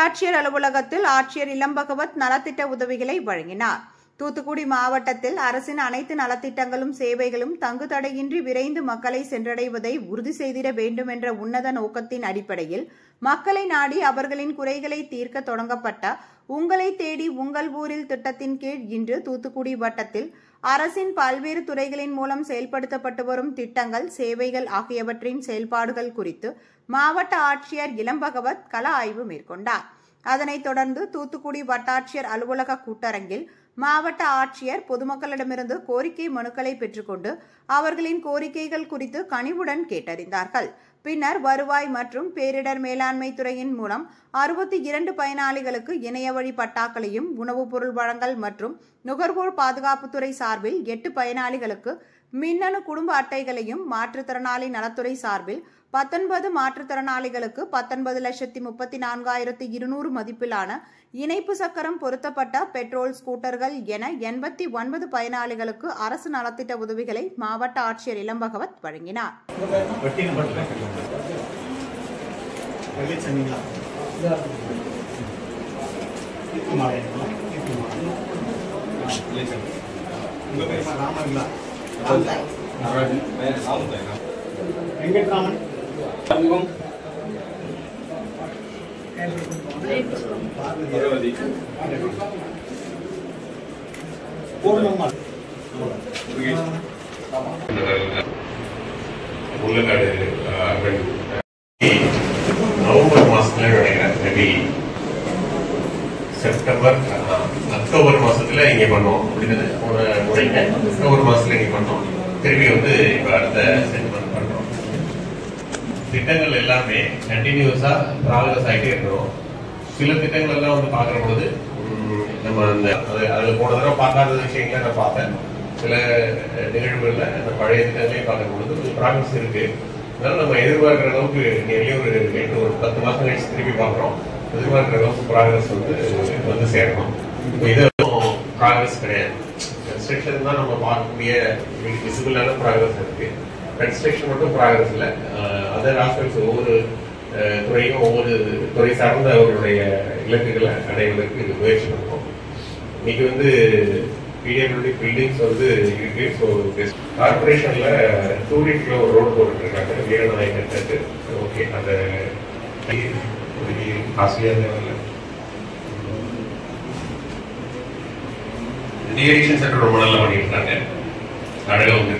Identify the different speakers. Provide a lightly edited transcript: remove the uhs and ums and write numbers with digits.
Speaker 1: வட்டாட்சியர் அலுவலகத்தில் ஆட்சியர் இளம்பகவத் நலத்திட்ட உதவிகளை வழங்கினார். தூத்துக்குடி மாவட்டத்தில் அரசின் அனைத்து நலத்திட்டங்களும் சேவைகளும் தங்குதடையின்றி விரைந்து மக்களை சென்றடைவதை உறுதி செய்திட வேண்டும் என்ற உன்னத நோக்கத்தின் அடிப்படையில் மக்களை நாடி அவர்களின் குறைகளை தீர்க்க தொடங்கப்பட்ட உங்களை தேடி உங்கள் ஊரில் திட்டத்தின் கீழ் இன்று தூத்துக்குடி வட்டத்தில் அரசின் பல்வேறு துறைகளின் மூலம் செயல்படுத்தப்பட்டு வரும் திட்டங்கள், சேவைகள் ஆகியவற்றின் செயல்பாடுகள் குறித்து மாவட்ட ஆட்சியர் இளம்பகவத் கள ஆய்வு மேற்கொண்டார். அதனைத் தொடர்ந்து தூத்துக்குடி வட்டாட்சியர் அலுவலக கூட்டரங்கில் மாவட்ட ஆட்சியர் பொதுமக்களிடமிருந்து கோரிக்கை மனுக்களை பெற்றுக்கொண்டு அவர்களின் கோரிக்கைகள் குறித்து கனிவுடன் கேட்டறிந்தார்கள். பின்னர் வருவாய் மற்றும் பேரிடர் மேலாண்மை துறையின் மூலம் 62 பயனாளிகளுக்கு இணையவழி பட்டாக்களையும், உணவுப் பொருள் வழங்கல் மற்றும் நுகர்வோர் பாதுகாப்புத்துறை சார்பில் 8 பயனாளிகளுக்கு மின்னணு குடும்ப அட்டைகளையும், மாற்றுத்திறனாளி நலத்துறை சார்பில் 19 மாற்றுத்திறனாளிகளுக்கு 19,34,200 மதிப்பிலான இணைப்பு சக்கரம் பொருத்தப்பட்ட பெட்ரோல் ஸ்கூட்டர்கள் என 89 பயனாளிகளுக்கு அரசு நலத்திட்ட உதவிகளை மாவட்ட ஆட்சியர் இளம்பகவத் வழங்கினார்.
Speaker 2: நவம்பர் மாசத்துல நினைக்கிறேன், செப்டம்பர் அக்டோபர் மாசத்துல இங்க பண்ணோம் அப்படின்னு அக்டோபர் மாசத்துல இங்க பண்ணோம். திரும்பி வந்து இப்ப அடுத்த சென்ட் பண்றோம். திட்டங்கள் எல்லாமே கண்டினியூஸா ப்ராக்ரஸ் ஆகிட்டே இருக்கிறோம். சில திட்டங்கள் எல்லாம் வந்து பாக்குற பொழுது நம்ம அந்த அதுல போன தடவை பார்க்காத விஷயங்களை நான் பார்த்தேன். சில நிகழ்வுகள்ல அந்த பழைய திட்டங்களையும் பார்க்கிற பொழுது கொஞ்சம் ப்ராக்ரஸ் இருக்கு. அதனால நம்ம எதிர்பார்க்கிற அளவுக்கு நிறைய ஒரு 10 மாசம் கழிச்சு திருப்பி பார்க்கிறோம். எதிர்பார்க்கிற அளவுக்கு ப்ராக்ரஸ் வந்து சேரணும். இது ப்ராக்ரஸ் கிடையாது. கன்ஸ்ட்ரக்ஷன் தான் நம்ம பார்க்கக்கூடிய விசிபிளான ப்ராக்ரஸ் இருக்கு. கன்ஸ்ட்ரக்ஷன் மட்டும் ப்ராக்ரஸ் இல்லை. அதர் ஆஸ்பெக்ட்ஸ் ஒவ்வொரு துறையும் ஒவ்வொரு துறை சார்ந்த அவர்களுடைய இலக்குகளை அடைவதற்கு இது முயற்சி பண்ணுவோம். இன்னைக்கு வந்து பிடபிள்யூடி பில்டிங்ஸ் வந்து இருக்கு. ஸோ கார்பரேஷன்ல டூரிஸ்ட்ல ஒரு ரோடு போட்டுட்டு இருக்காங்க, வீரநாயகத்துக்கு. ஓகே, அந்த காஸ்ட்லியாக டீஎடிஷன் சென்டர் ரொம்ப நல்லா பண்ணிட்டு இருக்காங்க. அழகாக வந்து